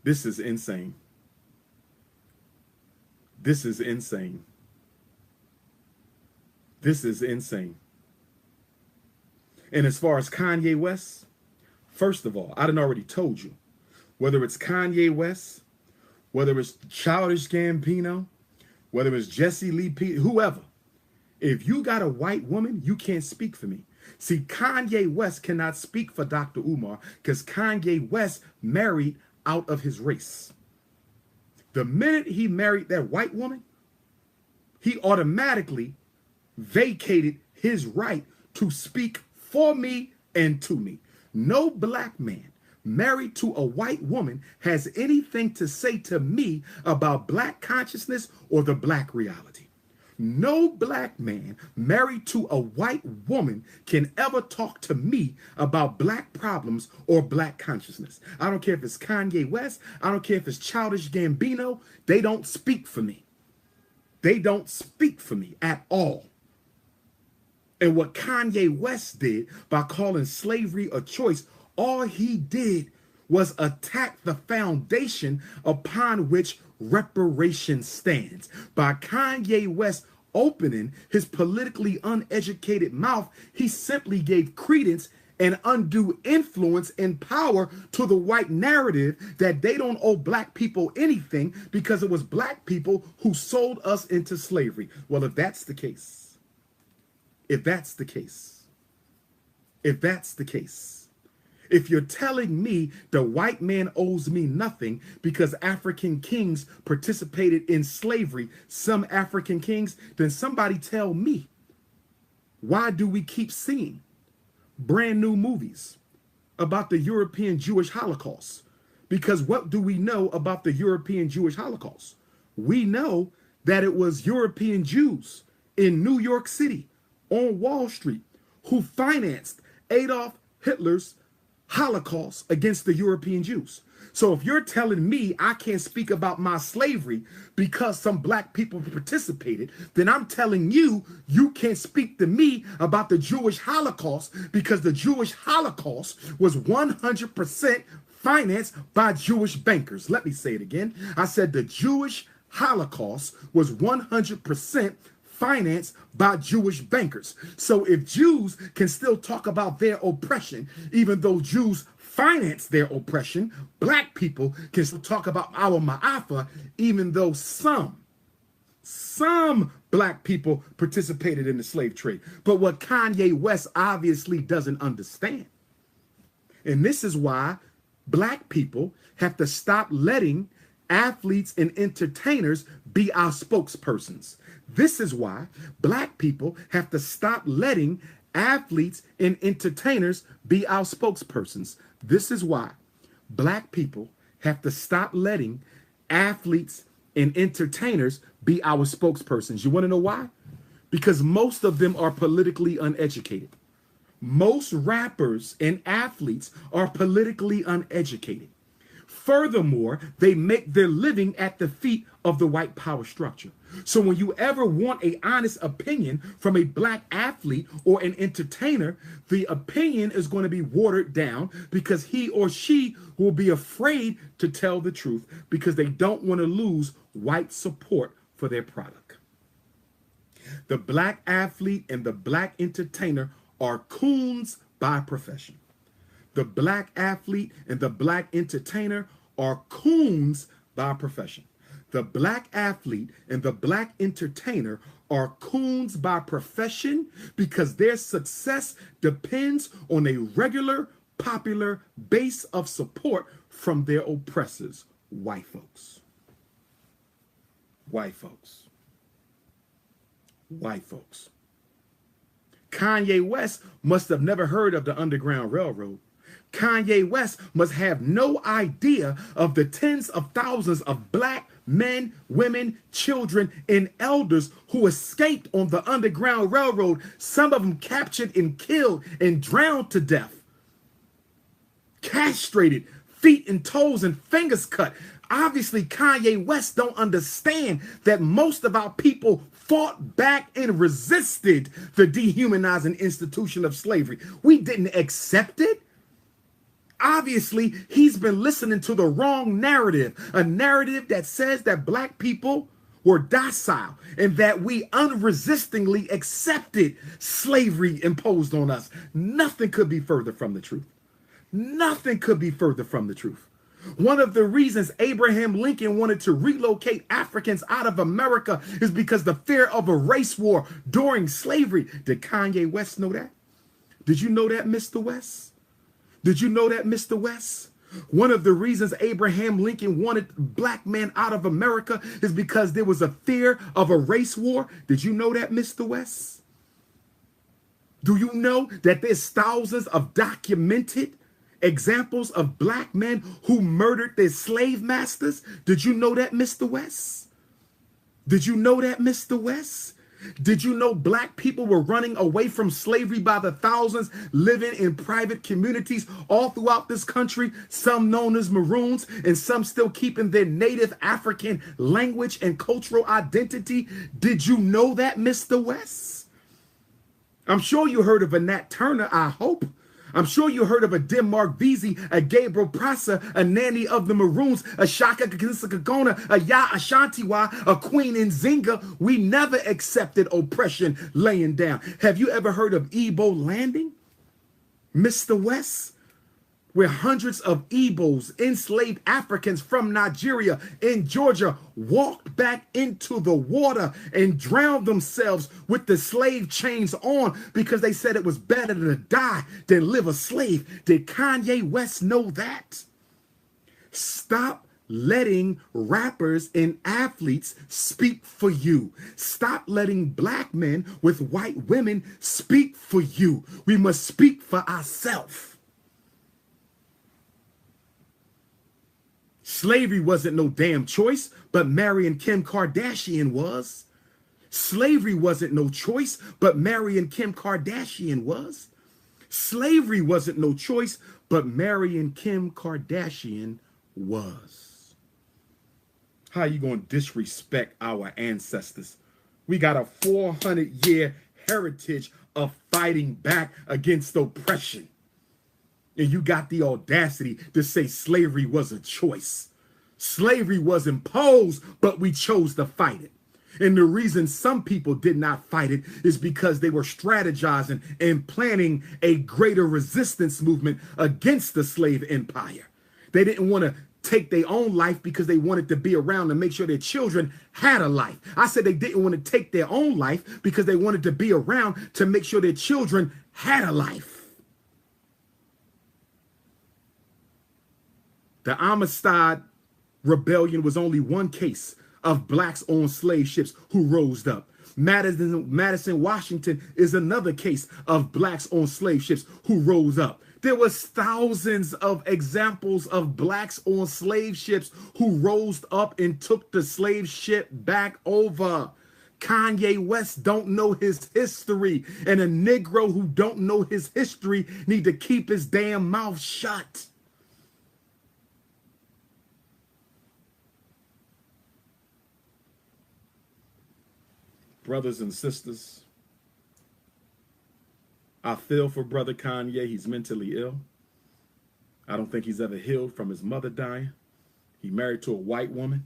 This is insane. This is insane. This is insane. And as far as Kanye West, first of all, I done already told you, whether it's Kanye West, whether it's Childish Gambino, whether it's Jesse Lee Peterson, whoever, if you got a white woman, you can't speak for me. See, Kanye West cannot speak for Dr. Umar because Kanye West married out of his race. The minute he married that white woman, he automatically vacated his right to speak for me and to me. No black man married to a white woman has anything to say to me about black consciousness or the black reality. No black man married to a white woman can ever talk to me about black problems or black consciousness. I don't care if it's Kanye West. I don't care if it's Childish Gambino. They don't speak for me. They don't speak for me at all. And what Kanye West did by calling slavery a choice, all he did was attack the foundation upon which reparation stands. By Kanye West opening his politically uneducated mouth, he simply gave credence and undue influence and power to the white narrative that they don't owe black people anything because it was black people who sold us into slavery. Well, if that's the case, if you're telling me the white man owes me nothing because African kings participated in slavery, some African kings, then somebody tell me, why do we keep seeing brand new movies about the European Jewish Holocaust? Because what do we know about the European Jewish Holocaust? We know that it was European Jews in New York City on Wall Street who financed Adolf Hitler's Holocaust against the European Jews. So if you're telling me I can't speak about my slavery because some black people participated, then I'm telling you, you can't speak to me about the Jewish Holocaust because the Jewish Holocaust was 100% financed by Jewish bankers. Let me say it again. I said the Jewish Holocaust was 100% financed by Jewish bankers. So if Jews can still talk about their oppression, even though Jews finance their oppression, black people can still talk about our ma'afa, even though some black people participated in the slave trade. But what Kanye West obviously doesn't understand, and this is why black people have to stop letting athletes and entertainers be our spokespersons. This is why black people have to stop letting athletes and entertainers be our spokespersons. This is why black people have to stop letting athletes and entertainers be our spokespersons. You want to know why? Because most of them are politically uneducated. Most rappers and athletes are politically uneducated. Furthermore, they make their living at the feet of the white power structure. So when you ever want an honest opinion from a black athlete or an entertainer, the opinion is going to be watered down because he or she will be afraid to tell the truth because they don't want to lose white support for their product. The black athlete and the black entertainer are coons by profession. The black athlete and the black entertainer are coons by profession. The black athlete and the black entertainer are coons by profession because their success depends on a regular, popular base of support from their oppressors, white folks. White folks. White folks. Kanye West must have never heard of the Underground Railroad. Kanye West must have no idea of the tens of thousands of black men, women, children, and elders who escaped on the Underground Railroad, some of them captured and killed and drowned to death, castrated, feet and toes and fingers cut. Obviously, Kanye West don't understand that most of our people fought back and resisted the dehumanizing institution of slavery. We didn't accept it. Obviously, he's been listening to the wrong narrative, a narrative that says that black people were docile and that we unresistingly accepted slavery imposed on us. Nothing could be further from the truth. Nothing could be further from the truth. One of the reasons Abraham Lincoln wanted to relocate Africans out of America is because the fear of a race war during slavery. Did Kanye West know that? Did you know that, Mr. West? Did you know that, Mr. West? One of the reasons Abraham Lincoln wanted black men out of America is because there was a fear of a race war. Did you know that, Mr. West? Do you know that there's thousands of documented examples of black men who murdered their slave masters? Did you know that, Mr. West? Did you know that, Mr. West? Did you know black people were running away from slavery by the thousands, living in private communities all throughout this country, some known as Maroons and some still keeping their native African language and cultural identity? Did you know that, Mr. West? I'm sure you heard of a Nat Turner, I hope. I'm sure you heard of a Denmark Vesey, a Gabriel Prosser, a Nanny of the Maroons, a Shaka Kagona, a Ya Ashantiwa, a Queen Nzinga. We never accepted oppression laying down. Have you ever heard of Igbo landing, Mr. West? Where hundreds of Igbos, enslaved Africans from Nigeria and Georgia, walked back into the water and drowned themselves with the slave chains on because they said it was better to die than live a slave. Did Kanye West know that? Stop letting rappers and athletes speak for you. Stop letting black men with white women speak for you. We must speak for ourselves. Slavery wasn't no damn choice, but marrying Kim Kardashian was. Slavery wasn't no choice, but marrying Kim Kardashian was. Slavery wasn't no choice, but marrying Kim Kardashian was. How you going to disrespect our ancestors? We got a 400-year heritage of fighting back against oppression. And you got the audacity to say slavery was a choice. Slavery was imposed, but we chose to fight it. And the reason some people did not fight it is because they were strategizing and planning a greater resistance movement against the slave empire. They didn't want to take their own life because they wanted to be around to make sure their children had a life. I said they didn't want to take their own life because they wanted to be around to make sure their children had a life. The Amistad Rebellion was only one case of blacks on slave ships who rose up. Madison, Washington is another case of blacks on slave ships who rose up. There was thousands of examples of blacks on slave ships who rose up and took the slave ship back over. Kanye West don't know his history, and a Negro who don't know his history need to keep his damn mouth shut. Brothers and sisters, I feel for Brother Kanye. He's mentally ill. I don't think he's ever healed from his mother dying. He married to a white woman.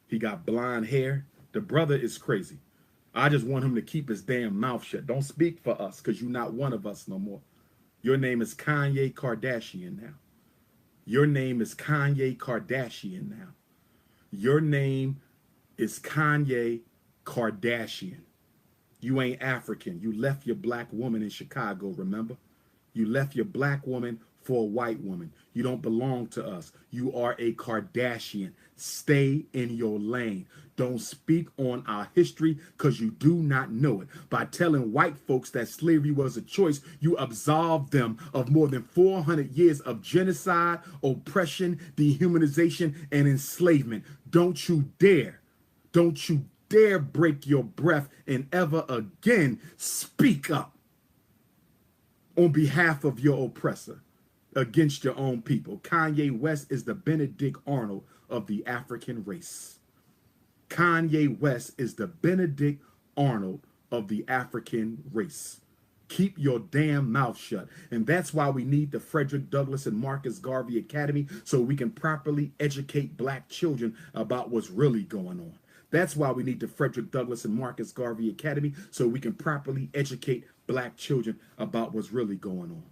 He got blonde hair. The brother is crazy. I just want him to keep his damn mouth shut. Don't speak for us because you're not one of us no more. Your name is Kanye Kardashian now. Your name is Kanye Kardashian now. Your name is Kanye Kardashian. You ain't African. You left your black woman in Chicago, remember? You left your black woman for a white woman. You don't belong to us. You are a Kardashian. Stay in your lane. Don't speak on our history because you do not know it. By telling white folks that slavery was a choice, you absolved them of more than 400 years of genocide, oppression, dehumanization, and enslavement. Don't you dare break your breath and ever again speak up on behalf of your oppressor against your own people. Kanye West is the Benedict Arnold of the African race. Kanye West is the Benedict Arnold of the African race. Keep your damn mouth shut. And that's why we need the Frederick Douglass and Marcus Garvey Academy, so we can properly educate black children about what's really going on. That's why we need the Frederick Douglass and Marcus Garvey Academy, so we can properly educate black children about what's really going on.